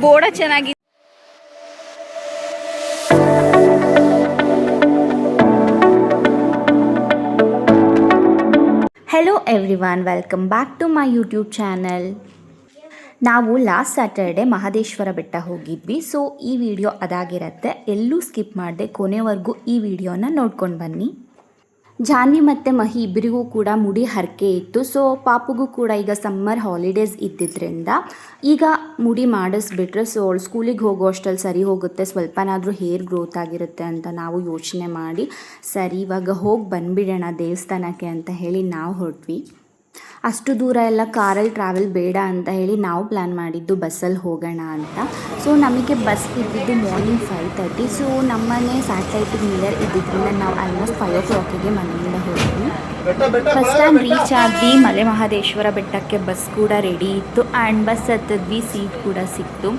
ಬೋಡ ಚೆನ್ನಾಗಿ. Hello everyone, welcome back to my YouTube channel. ನಾವು last Saturday Mahadeshwara Betta ಹೋಗಿದ್ವಿ. So ಈ ವಿಡಿಯೋ ಅದಾಗಿರುತ್ತೆ. ಎಲ್ಲೂ ಸ್ಕಿಪ್ ಮಾಡದೆ ಕೊನೆವರೆಗೂ ಈ ವಿಡಿಯೋನ ನೋಡ್ಕೊಂಡು ಬನ್ನಿ. ಜಾನ್ವಿ ಮತ್ತು ಮಹಿ ಇಬ್ಬರಿಗೂ ಕೂಡ ಮುಡಿ ಹರಕೆ ಇತ್ತು. ಸೊ ಪಾಪುಗೂ ಕೂಡ ಈಗ ಸಮ್ಮರ್ ಹಾಲಿಡೇಸ್ ಇದ್ದಿದ್ದರಿಂದ ಈಗ ಮುಡಿ ಮಾಡಿಸ್ಬಿಟ್ರೆ ಸೊ ಅವಳು ಸ್ಕೂಲಿಗೆ ಹೋಗೋ ಅಷ್ಟಲ್ಲಿ ಸರಿ ಹೋಗುತ್ತೆ, ಸ್ವಲ್ಪನಾದರೂ ಹೇರ್ ಗ್ರೋತ್ ಆಗಿರುತ್ತೆ ಅಂತ ನಾವು ಯೋಚನೆ ಮಾಡಿ ಸರಿ ಇವಾಗ ಹೋಗಿ ಬಂದುಬಿಡೋಣ ದೇವಸ್ಥಾನಕ್ಕೆ ಅಂತ ಹೇಳಿ ನಾವು ಹೊರಟ್ವಿ. ಅಷ್ಟು ದೂರ ಎಲ್ಲ ಕಾರಲ್ಲಿ ಟ್ರಾವೆಲ್ ಬೇಡ ಅಂತ ಹೇಳಿ ನಾವು ಪ್ಲ್ಯಾನ್ ಮಾಡಿದ್ದು ಬಸ್ಸಲ್ಲಿ ಹೋಗೋಣ ಅಂತ. ಸೊ ನಮಗೆ ಬಸ್ ಇದ್ದಿದ್ದು ಮಾರ್ನಿಂಗ್ 5:30. ಸೊ ನಮ್ಮನೆ ಸ್ಯಾಟಲೈಟಿಗೆ ನಿಯರ್ ಇದ್ದಿದ್ದರಿಂದ ನಾವು ಆಲ್ಮೋಸ್ಟ್ 5 o'clock ಮನೆಯಿಂದ ಹೋದ್ವಿ. ಬಸ್ ಸ್ಟ್ಯಾಂಡ್ ರೀಚ್ ಆದ್ವಿ. ಮಲೆ ಮಹದೇಶ್ವರ ಬೆಟ್ಟಕ್ಕೆ ಬಸ್ ಕೂಡ ರೆಡಿ ಇತ್ತು ಆ್ಯಂಡ್ ಬಸ್ ಹತ್ತಿದ್ವಿ, ಸೀಟ್ ಕೂಡ ಸಿಕ್ತು.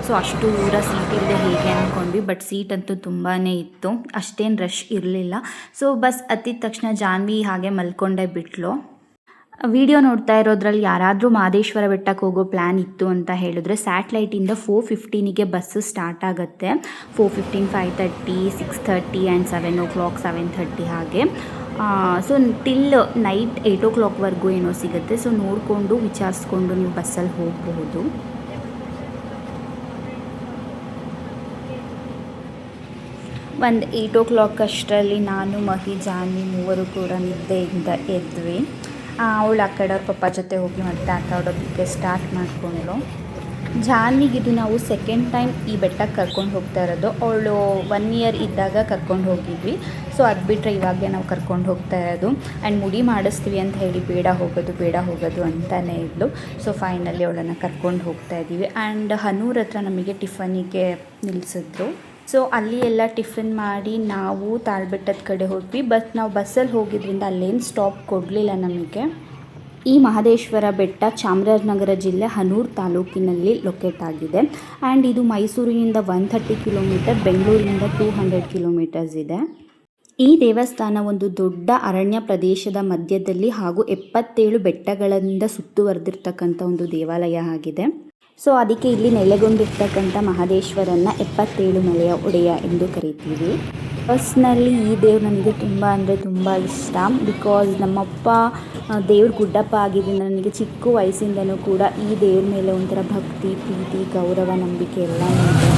ಸೊ ಅಷ್ಟು ದೂರ ಸೀಟ್ ಇಲ್ಲದೆ ಹೇಗೆ ಅಂದ್ಕೊಂಡ್ವಿ, ಬಟ್ ಸೀಟ್ ಅಂತೂ ತುಂಬಾ ಇತ್ತು, ಅಷ್ಟೇನು ರಶ್ ಇರಲಿಲ್ಲ. ಸೊ ಬಸ್ ಹತ್ತಿದ ತಕ್ಷಣ ಜಾನ್ವಿ ಹಾಗೆ ಮಲ್ಕೊಂಡೇ ಬಿಟ್ಲು. ವಿಡಿಯೋ ನೋಡ್ತಾ ಇರೋದ್ರಲ್ಲಿ ಯಾರಾದರೂ ಮಹದೇಶ್ವರ ಬೆಟ್ಟಕ್ಕೆ ಹೋಗೋ ಪ್ಲ್ಯಾನ್ ಇತ್ತು ಅಂತ ಹೇಳಿದ್ರೆ ಸ್ಯಾಟಲೈಟಿಂದ 4:15 ಬಸ್ಸು ಸ್ಟಾರ್ಟ್ ಆಗುತ್ತೆ. 4:15, 5:30, 6:30 ಆ್ಯಂಡ್ 7 o'clock, 7:30 ಹಾಗೆ. ಸೊ ಟಿಲ್ ನೈಟ್ 8 o'clockವರೆಗೂ ಏನೋ ಸಿಗುತ್ತೆ. ಸೊ ನೋಡಿಕೊಂಡು ವಿಚಾರಿಸ್ಕೊಂಡು ನೀವು ಬಸ್ಸಲ್ಲಿ ಹೋಗಬಹುದು. ಒಂದು 8 o'clock ಅಷ್ಟರಲ್ಲಿ ನಾನು, ಮಹಿ, ಜಾನ್ವಿ ಮೂವರು ಕೂಡ ನಿದ್ದೆಯಿಂದ ಎದ್ವಿ. ಅವಳು ಆ ಕಡೆ ಅವ್ರ ಪಪ್ಪ ಜೊತೆ ಹೋಗಿ ಮತ್ತೆ ಆಟ ಆಡೋದಕ್ಕೆ ಸ್ಟಾರ್ಟ್ ಮಾಡಿಕೊಂಡ್ಳು. ಜಾನ್ವಿಗಿದು ನಾವು ಸೆಕೆಂಡ್ ಟೈಮ್ ಈ ಬೆಟ್ಟಕ್ಕೆ ಕರ್ಕೊಂಡು ಹೋಗ್ತಾ ಇರೋದು. ಅವಳು 1 year ಇದ್ದಾಗ ಕರ್ಕೊಂಡು ಹೋಗಿದ್ವಿ. ಸೊ ಅದು ಬಿಟ್ಟರೆ ಇವಾಗಲೇ ನಾವು ಕರ್ಕೊಂಡು ಹೋಗ್ತಾ ಇರೋದು. ಆ್ಯಂಡ್ ಮುಡಿ ಮಾಡಿಸ್ತೀವಿ ಅಂತ ಹೇಳಿ ಬೇಡ ಹೋಗೋದು ಅಂತಲೇ ಇದ್ಲು. ಸೊ ಫೈನಲಿ ಅವಳನ್ನು ಕರ್ಕೊಂಡು ಹೋಗ್ತಾ ಇದ್ದೀವಿ. ಆ್ಯಂಡ್ ಹನೂರ್ ಹತ್ರ ನಮಗೆ ಟಿಫನಿಗೆ ನಿಲ್ಲಿಸಿದ್ರು. ಸೊ ಅಲ್ಲಿ ಎಲ್ಲ ಟಿಫಿನ್ ಮಾಡಿ ನಾವು ತಾಳ್ಬೆಟ್ಟದ ಕಡೆ ಹೋದ್ವಿ. ಬಟ್ ನಾವು ಬಸ್ಸಲ್ಲಿ ಹೋಗಿದ್ರಿಂದ ಅಲ್ಲೇನು ಸ್ಟಾಪ್ ಕೊಡಲಿಲ್ಲ ನಮಗೆ. ಈ ಮಹದೇಶ್ವರ ಬೆಟ್ಟ ಚಾಮರಾಜನಗರ ಜಿಲ್ಲೆ ಹನೂರ್ ತಾಲೂಕಿನಲ್ಲಿ ಲೊಕೇಟ್ ಆಗಿದೆ. ಆ್ಯಂಡ್ ಇದು ಮೈಸೂರಿನಿಂದ 130 ಕಿಲೋಮೀಟರ್, ಬೆಂಗಳೂರಿನಿಂದ 200 ಕಿಲೋಮೀಟರ್ಸ್ ಇದೆ. ಈ ದೇವಸ್ಥಾನ ಒಂದು ದೊಡ್ಡ ಅರಣ್ಯ ಪ್ರದೇಶದ ಮಧ್ಯದಲ್ಲಿ ಹಾಗೂ 77 ಬೆಟ್ಟಗಳಿಂದ ಸುತ್ತುವರೆದಿರ್ತಕ್ಕಂಥ ಒಂದು ದೇವಾಲಯ ಆಗಿದೆ. ಸೊ ಅದಕ್ಕೆ ಇಲ್ಲಿ ನೆಲೆಗೊಂಡಿರ್ತಕ್ಕಂಥ ಮಹದೇಶ್ವರನ್ನ 77 ಮಲೆಯ ಒಡೆಯ ಎಂದು ಕರಿತೀವಿ. ಪರ್ಸ್ನಲಿ ಈ ದೇವ್ರು ನನಗೆ ತುಂಬ ಅಂದರೆ ತುಂಬ ಇಷ್ಟ. ಬಿಕಾಸ್ ನಮ್ಮಪ್ಪ ದೇವ್ರ ಗುಡ್ಡಪ್ಪ ಆಗಿದ್ದರಿಂದ ನನಗೆ ಚಿಕ್ಕ ವಯಸ್ಸಿಂದನೂ ಕೂಡ ಈ ದೇವ್ರ ಮೇಲೆ ಒಂಥರ ಭಕ್ತಿ, ಪ್ರೀತಿ, ಗೌರವ, ನಂಬಿಕೆ ಎಲ್ಲ ಇದೆ.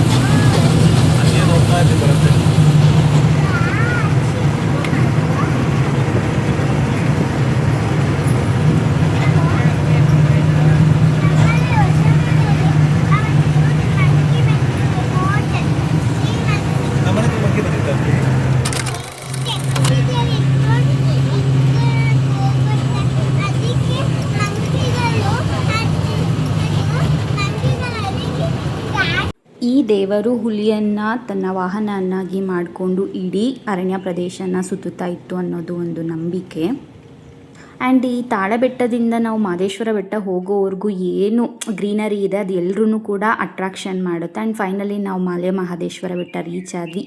ಈ ದೇವರು ಹುಲಿಯನ್ನು ತನ್ನ ವಾಹನವನ್ನಾಗಿ ಮಾಡಿಕೊಂಡು ಇಡೀ ಅರಣ್ಯ ಪ್ರದೇಶನ ಸುತ್ತುತ್ತಾ ಇತ್ತು ಅನ್ನೋದು ಒಂದು ನಂಬಿಕೆ. ಆ್ಯಂಡ್ ಈ ತಾಳಬೆಟ್ಟದಿಂದ ನಾವು ಮಹದೇಶ್ವರ ಬೆಟ್ಟ ಹೋಗೋವರೆಗೂ ಏನು ಗ್ರೀನರಿ ಇದೆ ಅದು ಎಲ್ಲರೂ ಕೂಡ ಅಟ್ರಾಕ್ಷನ್ ಮಾಡುತ್ತೆ. ಆ್ಯಂಡ್ ಫೈನಲಿ ನಾವು ಮಲೆ ಮಹದೇಶ್ವರ ಬೆಟ್ಟ ರೀಚ್ ಆದ್ವಿ.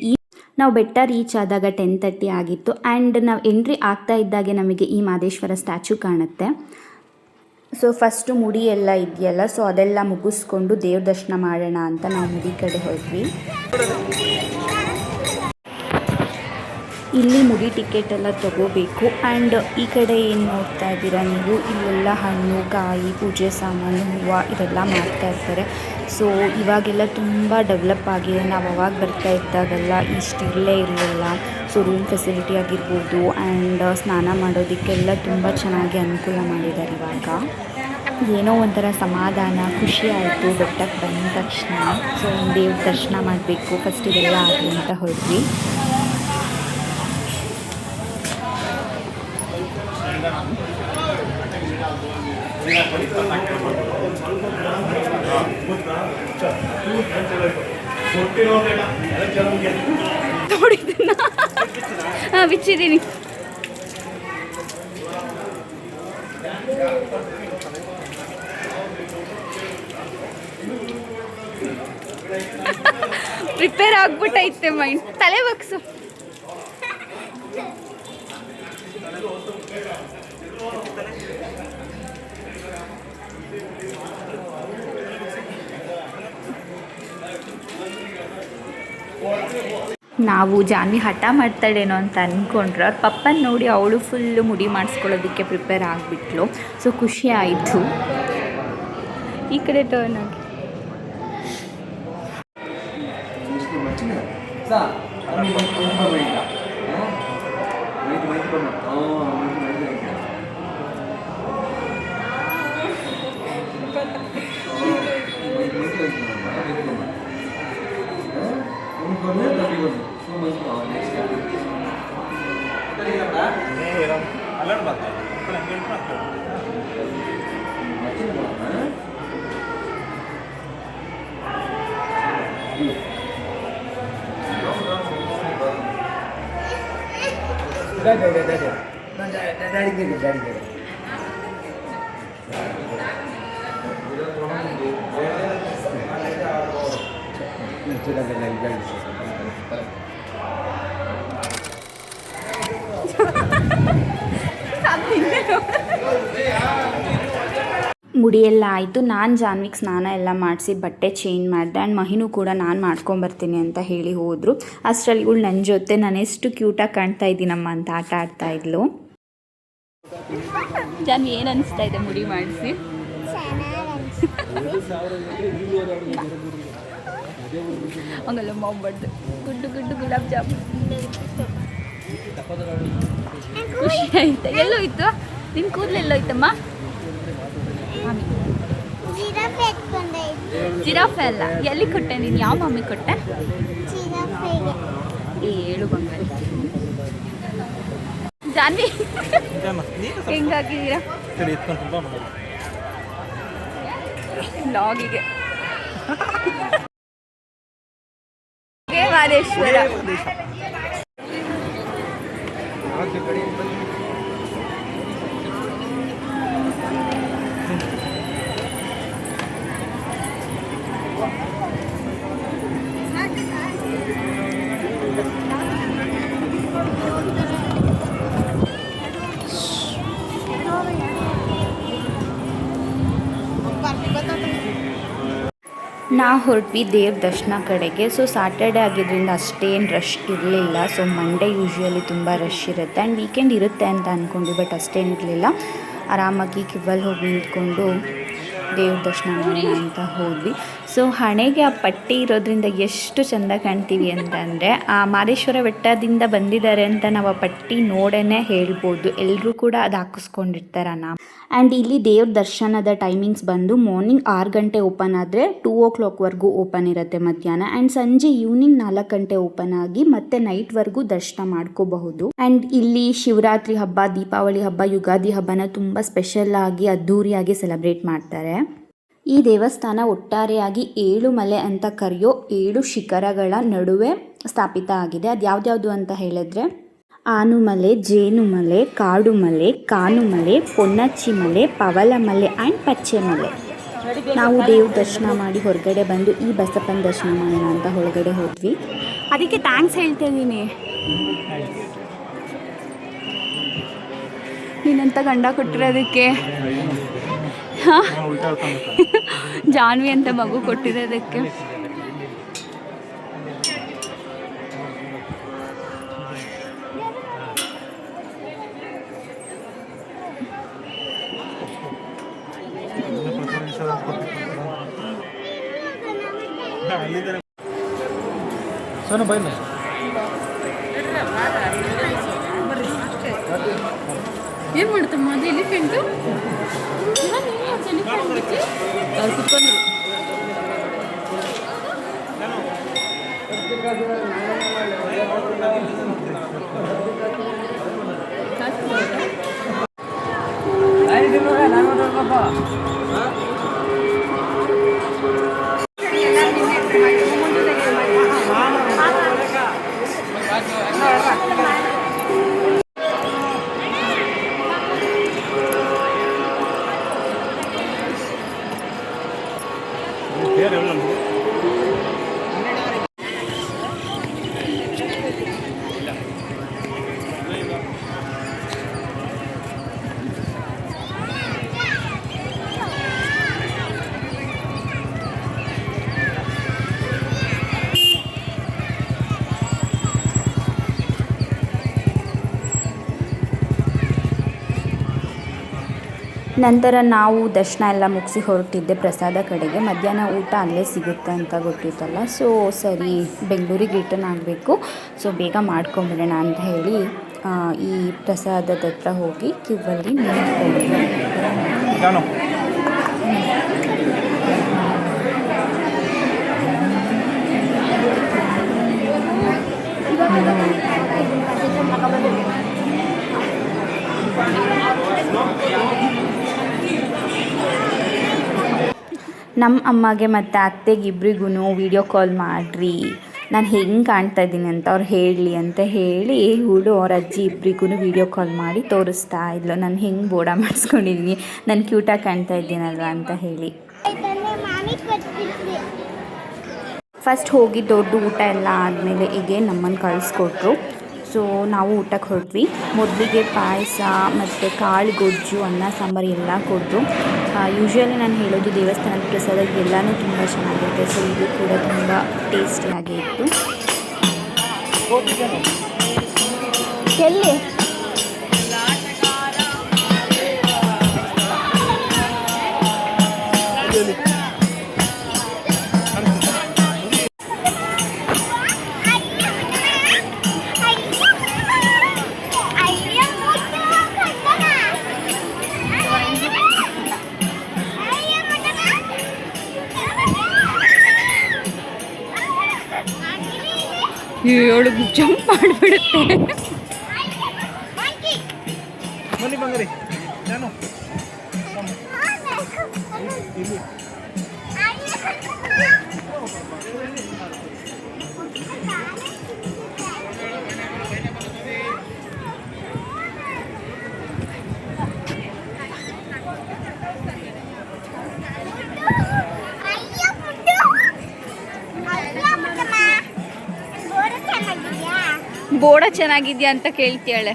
ನಾವು ಬೆಟ್ಟ ರೀಚ್ ಆದಾಗ 10:30 ಆಗಿತ್ತು. ಆ್ಯಂಡ್ ನಾವು ಎಂಟ್ರಿ ಆಗ್ತಾ ಇದ್ದಾಗೆ ನಮಗೆ ಈ ಮಹದೇಶ್ವರ ಸ್ಟ್ಯಾಚು ಕಾಣುತ್ತೆ. ಸೊ ಫಸ್ಟು ಮುಡಿ ಎಲ್ಲ ಇದೆಯಲ್ಲ, ಸೊ ಅದೆಲ್ಲ ಮುಗಿಸ್ಕೊಂಡು ದೇವ್ರ ದರ್ಶನ ಮಾಡೋಣ ಅಂತ ನಾವು ಮುಡಿ ಕಡೆ ಹೋದ್ವಿ. ಇಲ್ಲಿ ಮುಡಿ ಟಿಕೆಟ್ ಎಲ್ಲ ತೊಗೋಬೇಕು. ಆ್ಯಂಡ್ ಈ ಕಡೆ ಏನು ನೋಡ್ತಾ ಇದ್ದೀರಾ ನೀವು, ಇಲ್ಲೆಲ್ಲ ಹಣ್ಣು, ಕಾಯಿ, ಪೂಜೆ ಸಾಮಾನು, ಹೂವು ಇದೆಲ್ಲ ಮಾಡ್ತಾ ಇರ್ತಾರೆ. ಸೊ ಇವಾಗೆಲ್ಲ ತುಂಬ ಡೆವಲಪ್ ಆಗಿದೆ. ನಾವು ಅವಾಗ ಬರ್ತಾ ಇದ್ದಾಗೆಲ್ಲ ಇರಲೇ ಇರಲಿಲ್ಲ. ಸೊ ರೂಮ್ ಫೆಸಿಲಿಟಿ ಆಗಿರ್ಬೋದು ಆ್ಯಂಡ್ ಸ್ನಾನ ಮಾಡೋದಕ್ಕೆಲ್ಲ ತುಂಬ ಚೆನ್ನಾಗಿ ಅನುಕೂಲ ಮಾಡಿದ್ದಾರೆ ಇವಾಗ. ಏನೋ ಒಂಥರ ಸಮಾಧಾನ, ಖುಷಿ ಆಯಿತು ಬೆಟ್ಟಕ್ಕೆ ಬಂದ ತಕ್ಷಣ. ಸೊ ದೇವ್ರ ದರ್ಶನ ಮಾಡಬೇಕು ಫಸ್ಟ್, ಇದೆಲ್ಲ ಆಗಲಿ ಅಂತ ಹೋದ್ವಿ. ಬಿಚ್ಚಿದ್ದೀನಿ. ಪ್ರಿಪೇರ್ ಆಗ್ಬಿಟ್ಟೈತೆ ಮೈಂಡ್. ತಲೆ ಬಗ್ಸು. ನಾವು ಜಾನ್ವಿ ಹಠ ಮಾಡ್ತಾಳೇನೋ ಅಂತ ಅಂದ್ಕೊಂಡ್ರೆ ಅವ್ರ ಪಪ್ಪನ ನೋಡಿ ಅವಳು ಫುಲ್ಲು ಮುಡಿ ಮಾಡಿಸ್ಕೊಳ್ಳೋದಕ್ಕೆ ಪ್ರಿಪೇರ್ ಆಗಿಬಿಟ್ಲು. ಸೊ ಖುಷಿ ಆಯಿತು. ಈ ಕಡೆ ಟರ್ನ್ ಆಗಿ ಮುಡಿಯೆಲ್ಲ ಆಯಿತು. ನಾನು ಜಾನ್ವಿಗೆ ಸ್ನಾನ ಎಲ್ಲ ಮಾಡಿಸಿ ಬಟ್ಟೆ ಚೇಂಜ್ ಮಾಡಿದೆ. ಆ್ಯಂಡ್ ಮಹಿನೂ ಕೂಡ ನಾನು ಮಾಡ್ಕೊಂಬರ್ತೀನಿ ಅಂತ ಹೇಳಿ ಹೋದರು. ಅಷ್ಟರಲ್ಲಿ ಇವಳು ನನ್ನ ಜೊತೆ ನಾನು ಎಷ್ಟು ಕ್ಯೂಟಾಗಿ ಕಾಣ್ತಾ ಇದ್ದೀನಮ್ಮ ಅಂತ ಆಟ ಆಡ್ತಾ ಇದ್ಲು. ಜಾನ್ವಿ ಏನು ಅನಿಸ್ತಾ ಇದೆ ಮುಡಿ ಮಾಡಿಸಿ? ಹಂಗಲ್ಲ ಮಾಡ್ಬಾರ್ದು. ಗುಡ್ಡು ಗುಡ್ಡು ಗುಲಾಬ್ ಜಾಮೂನ್ ಖುಷಿ ಆಯ್ತಾ? ಎಲ್ಲೋಯ್ತು ನಿಮ್ಮ ಕೂದಲು? ಎಲ್ಲೋಯ್ತಮ್ಮ? ಜಿರಾಫೆ ಅಲ್ಲ, ಎಲ್ಲಿ ಕೊಟ್ಟೆ ನೀನು? ಯಾವ ಮಮ್ಮಿ ಕೊಟ್ಟೆ? ಹೇಳು ಬಂಗಾರಿ. ಜಾನ್ವಿ ಹೆಂಗಾಗಿದ್ದೀರಾ ಲಾಗಿಗೆ? ಮಾದೇಶ್ವರ ನಾವು ಹೊರಟ್ವಿ ದೇವ್ರ ದರ್ಶನ ಕಡೆಗೆ. ಸೊ ಸ್ಯಾಟರ್ಡೆ ಆಗಿದ್ದರಿಂದ ಅಷ್ಟೇನು ರಶ್ ಇರಲಿಲ್ಲ. ಸೊ ಮಂಡೇ ಯೂಶ್ವಲಿ ತುಂಬ ರಶ್ ಇರುತ್ತೆ ಆ್ಯಂಡ್ ವೀಕೆಂಡ್ ಇರುತ್ತೆ ಅಂತ ಅಂದ್ಕೊಂಡ್ವಿ, ಬಟ್ ಅಷ್ಟೇನಿರಲಿಲ್ಲ. ಆರಾಮಾಗಿ ಕ್ಯೂವಲ್ಲಿ ಹೋಗಿ ನಿಂತ್ಕೊಂಡು ದೇವ್ರ ದರ್ಶನ ಮಾಡೋಣ ಅಂತ ಹೋದ್ವಿ. ಸೊ ಹಣೆಗೆ ಆ ಪಟ್ಟಿ ಇರೋದ್ರಿಂದ ಎಷ್ಟು ಚೆಂದ ಕಾಣ್ತೀವಿ ಅಂತಂದರೆ, ಆ ಮಾದೇಶ್ವರ ಬೆಟ್ಟದಿಂದ ಬಂದಿದ್ದಾರೆ ಅಂತ ನಾವು ಆ ಪಟ್ಟಿ ನೋಡೇ ಹೇಳ್ಬೋದು. ಎಲ್ಲರೂ ಕೂಡ ಅದು ಹಾಕಿಸ್ಕೊಂಡಿರ್ತಾರಣ್ಣ. ಆ್ಯಂಡ್ ಇಲ್ಲಿ ದೇವ್ರ ದರ್ಶನದ ಟೈಮಿಂಗ್ಸ್ ಬಂದು ಮಾರ್ನಿಂಗ್ 6 ಗಂಟೆ ಓಪನ್ ಆದರೆ 2 o'clockವರೆಗೂ ಓಪನ್ ಇರುತ್ತೆ ಮಧ್ಯಾಹ್ನ. ಆ್ಯಂಡ್ ಸಂಜೆ ಈವ್ನಿಂಗ್ 4 ಗಂಟೆ ಓಪನ್ ಆಗಿ ಮತ್ತೆ ನೈಟ್ವರೆಗೂ ದರ್ಶನ ಮಾಡ್ಕೋಬಹುದು. ಆ್ಯಂಡ್ ಇಲ್ಲಿ ಶಿವರಾತ್ರಿ ಹಬ್ಬ, ದೀಪಾವಳಿ ಹಬ್ಬ, ಯುಗಾದಿ ಹಬ್ಬನ ತುಂಬ ಸ್ಪೆಷಲ್ ಆಗಿ ಅದ್ಧೂರಿಯಾಗಿ ಸೆಲೆಬ್ರೇಟ್ ಮಾಡ್ತಾರೆ. ಈ ದೇವಸ್ಥಾನ ಒಟ್ಟಾರೆಯಾಗಿ 7 ಮಲೆ ಅಂತ ಕರೆಯೋ 7 ಶಿಖರಗಳ ನಡುವೆ ಸ್ಥಾಪಿತ ಆಗಿದೆ. ಅದು ಯಾವ್ದ್ಯಾವುದು ಅಂತ ಹೇಳಿದ್ರೆ ಆನುಮಲೆ, ಜೇನುಮಲೆ, ಕಾಡುಮಲೆ, ಕಾನುಮಲೆ, ಪೊನ್ನಚ್ಚಿ ಮಲೆ, ಪವಳಮಲೆ ಆ್ಯಂಡ್ ಪಚ್ಚೆಮಲೆ. ನಾವು ದೇವ್ರ ದರ್ಶನ ಮಾಡಿ ಹೊರಗಡೆ ಬಂದು ಈ ಬಸಪ್ಪನ ದರ್ಶನ ಮಾಡೋಣ ಅಂತ ಹೊರಗಡೆ ಹೋದ್ವಿ. ಅದಕ್ಕೆ ಥ್ಯಾಂಕ್ಸ್ ಹೇಳ್ತಾ ಇದ್ದೀನಿ. ನೀನಂತ ಗಂಡ ಕೊಟ್ಟಿರೋದಕ್ಕೆ, ಜಾನ್ವಿ ಅಂತ ಮಗು ಕೊಟ್ಟಿರೋದಕ್ಕೆ. ಸೋನು ಬೈ ಏನು ಮಾಡ್ತಮ್ಮ? ಅದು ಎಲಿಫೆಂಟು ಅವ್ರು ಕುತ್ಕೊಂಡ್ರು. ನಂತರ ನಾವು ದರ್ಶನ ಎಲ್ಲ ಮುಗಿಸಿ ಹೊರಟಿದ್ದೆ ಪ್ರಸಾದ ಕಡೆಗೆ. ಮಧ್ಯಾಹ್ನ ಊಟ ಅಲ್ಲೇ ಸಿಗುತ್ತೆ ಅಂತ ಗೊತ್ತಿತ್ತಲ್ಲ, ಸೊ ಸರಿ ಬೆಂಗಳೂರಿಗೆ ರಿಟರ್ನ್ ಆಗಬೇಕು, ಸೊ ಬೇಗ ಮಾಡ್ಕೊಂಬಿಡೋಣ ಅಂತ ಹೇಳಿ ಈ ಪ್ರಸಾದದ ಹತ್ರ ಹೋಗಿ ಕ್ಯೂವಲ್ಲಿ ನಿಂತ್ಕೊಂಡ್ವಿ. ನಮ್ಮ ಅಮ್ಮಗೆ ಮತ್ತು ಅತ್ತೆಗೆ ಇಬ್ರಿಗೂ ವೀಡಿಯೋ ಕಾಲ್ ಮಾಡಿರಿ, ನಾನು ಹೆಂಗೆ ಕಾಣ್ತಾ ಇದ್ದೀನಿ ಅಂತ ಅವ್ರು ಹೇಳಲಿ ಅಂತ ಹೇಳಿ ಅವ್ರ ಅಜ್ಜಿ ಇಬ್ರಿಗೂ ವೀಡಿಯೋ ಕಾಲ್ ಮಾಡಿ ತೋರಿಸ್ತಾ ಇದ್ಲು ನಾನು ಹೆಂಗೆ ಬೋಡ ಮಾಡಿಸ್ಕೊಂಡಿದ್ದೀನಿ, ನಾನು ಕ್ಯೂಟಾಗಿ ಕಾಣ್ತಾ ಇದ್ದೀನಲ್ವ ಅಂತ ಹೇಳಿ. ಫಸ್ಟ್ ಹೋಗಿ ದೊಡ್ಡ ಊಟ ಎಲ್ಲ ಆದಮೇಲೆ ಹೀಗೆ ನಮ್ಮನ್ನು ಕಳಿಸ್ಕೊಟ್ರು. ಸೊ ನಾವು ಊಟಕ್ಕೆ ಹೊರಟ್ವಿ. ಮೊದಲಿಗೆ ಪಾಯಸ ಮತ್ತು ಕಾಳು ಗೊಜ್ಜು, ಅನ್ನ ಸಾಂಬಾರು ಎಲ್ಲ ಕೊಟ್ಟರು. ಯೂಶ್ವಲಿ ನಾನು ಹೇಳೋದು ದೇವಸ್ಥಾನದ ಪ್ರಸಾದ ಎಲ್ಲನೂ ತುಂಬ ಚೆನ್ನಾಗಿರುತ್ತೆ, ಸೊ ಇದು ಕೂಡ ತುಂಬ ಟೇಸ್ಟಿಯಾಗಿ ಇತ್ತು. ಎಲ್ಲಿ ಏಳು ಜಂಪ್ ಮಾಡಿಬಿಡುತ್ತೆ. ಬೋಡ ಚೆನ್ನಾಗಿದ್ಯಾ ಅಂತ ಕೇಳ್ತೀಯಾಳೆ.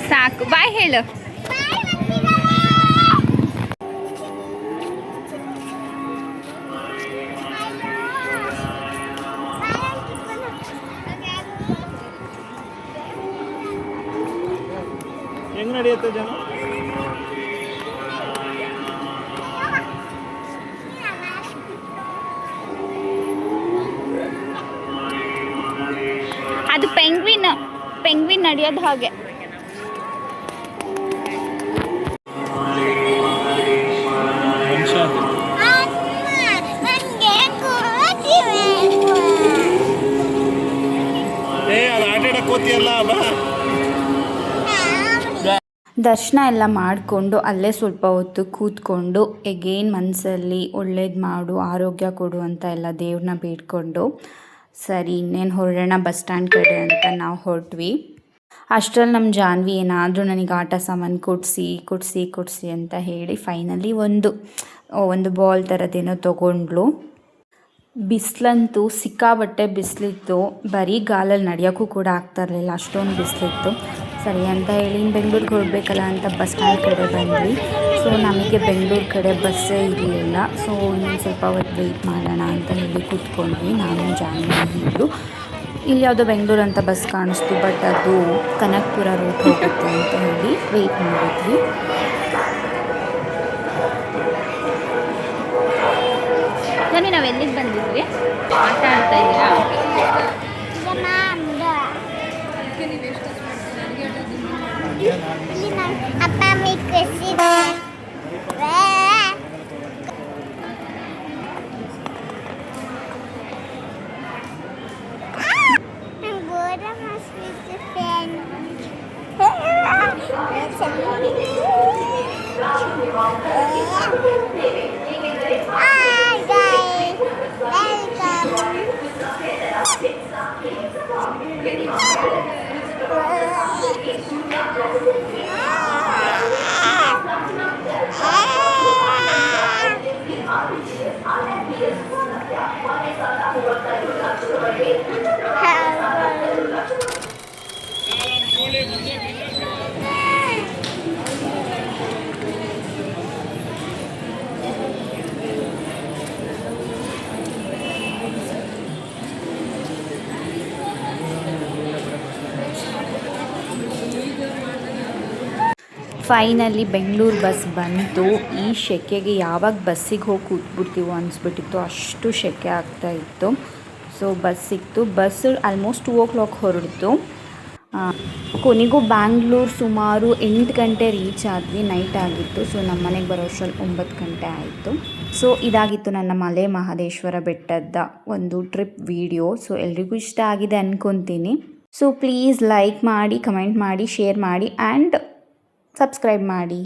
ಸಾಕು, ಬಾಯ್ ಹೇಳು. ಹೆಂಗ್ ನಡೆಯುತ್ತೆ ಜನ? ಅದು ಪೆಂಗ್ವಿನ್ ನಡೆಯೋದು ಹಾಗೆ. ದರ್ಶನ ಎಲ್ಲ ಮಾಡಿಕೊಂಡು ಅಲ್ಲೇ ಸ್ವಲ್ಪ ಹೊತ್ತು ಕೂತ್ಕೊಂಡು ಎಗೇನ್ ಮನಸ್ಸಲ್ಲಿ ಒಳ್ಳೇದು ಮಾಡು, ಆರೋಗ್ಯ ಕೊಡು ಅಂತ ಎಲ್ಲ ದೇವ್ರನ್ನ ಬೇಡ್ಕೊಂಡು ಸರಿ ಇನ್ನೇನು ಹೊರಡೋಣ ಬಸ್ ಸ್ಟ್ಯಾಂಡ್ ಕಡೆ ಅಂತ ನಾವು ಹೊರಟ್ವಿ. ಅಷ್ಟರಲ್ಲಿ ನಮ್ಮ ಜಾನ್ವಿ ಏನಾದರೂ ನನಗೆ ಆಟ ಸಾಮಾನು ಕೊಡಿಸಿ ಅಂತ ಹೇಳಿ ಫೈನಲಿ ಒಂದು ಬಾಲ್ ಥರದ್ದೇನೋ ತೊಗೊಂಡ್ಳು. ಬಿಸಿಲಂತೂ ಸಿಕ್ಕಾಬಟ್ಟೆ ಬಿಸಿಲಿತ್ತು, ಬರೀ ಗಾಲಲ್ಲಿ ನಡೆಯೋಕ್ಕೂ ಕೂಡ ಆಗ್ತಾ ಇರಲಿಲ್ಲ, ಅಷ್ಟೊಂದು ಬಿಸಿಲಿತ್ತು. ಸರಿ ಅಂತ ಹೇಳಿ ಬೆಂಗಳೂರಿಗೆ ಹೊರಡಬೇಕಲ್ಲ ಅಂತ ಬಸ್ ಸ್ಟ್ಯಾಂಡ್ ಕಡೆ ಬಂದ್ವಿ. ಸೊ ನಮಗೆ ಬೆಂಗಳೂರು ಕಡೆ ಬಸ್ಸೇ ಇರಲಿಲ್ಲ, ಸೊ ಇನ್ನೊಂದು ಸ್ವಲ್ಪ ಹೊತ್ತು ವೆಯ್ಟ್ ಮಾಡೋಣ ಅಂತ ಹೇಳಿ ಕೂತ್ಕೊಂಡ್ವಿ ನಾನು ಜಾನ್ವಿ ಇಬ್ಬರು. ಇಲ್ಲಿ ಯಾವುದೋ ಬೆಂಗಳೂರು ಅಂತ ಬಸ್ ಕಾಣಿಸ್ತು, ಬಟ್ ಅದು ಕನಕಪುರ ರೂಟ್ ಹೋಗುತ್ತೆ ಅಂತ ಹೇಳಿ ವೆಯ್ಟ್ ಮಾಡಿದ್ವಿ. ಬನ್ನಿ, ನಾವು ಎಲ್ಲಿಗೆ ಬಂದಿದ್ವಿ? ಆಟ ಆಡ್ತಾ ಇದ್ದೀರಾ? ಅಪ್ಪ ಫೈನಲಿ ಬೆಂಗಳೂರು ಬಸ್ ಬಂತು. ಈ ಸೆಕೆಗೆ ಯಾವಾಗ ಬಸ್ಸಿಗೆ ಹೋಗಿ ಕೂತ್ಬಿಡ್ತೀವೋ ಅನಿಸ್ಬಿಟ್ಟಿತ್ತು, ಅಷ್ಟು ಸೆಕೆ ಆಗ್ತಾಯಿತ್ತು. ಸೊ ಬಸ್ ಸಿಕ್ತು. Bus almost 2 o'clock ಹೊರಡ್ತು. ಕೊನೆಗೂ ಬ್ಯಾಂಗ್ಳೂರು ಸುಮಾರು 8 ಗಂಟೆ ರೀಚ್ ಆದ್ವಿ. ನೈಟ್ ಆಗಿತ್ತು. ಸೊ ನಮ್ಮ ಮನೆಗೆ ಬರೋ ಅಷ್ಟರಲ್ಲಿ 9 ಗಂಟೆ ಆಯಿತು. ಸೊ ಇದಾಗಿತ್ತು ನನ್ನ ಮಲೆ ಮಹದೇಶ್ವರ ಬೆಟ್ಟದ ಒಂದು ಟ್ರಿಪ್ ವಿಡಿಯೋ. ಸೊ ಎಲ್ರಿಗೂ ಇಷ್ಟ ಆಗಿದೆ ಅಂದ್ಕೊತೀನಿ. ಸೊ ಪ್ಲೀಸ್ ಲೈಕ್ ಮಾಡಿ, ಕಮೆಂಟ್ ಮಾಡಿ, ಶೇರ್ ಮಾಡಿ ಆ್ಯಂಡ್ ಸಬ್ಸ್ಕ್ರೈಬ್ ಮಾಡಿ.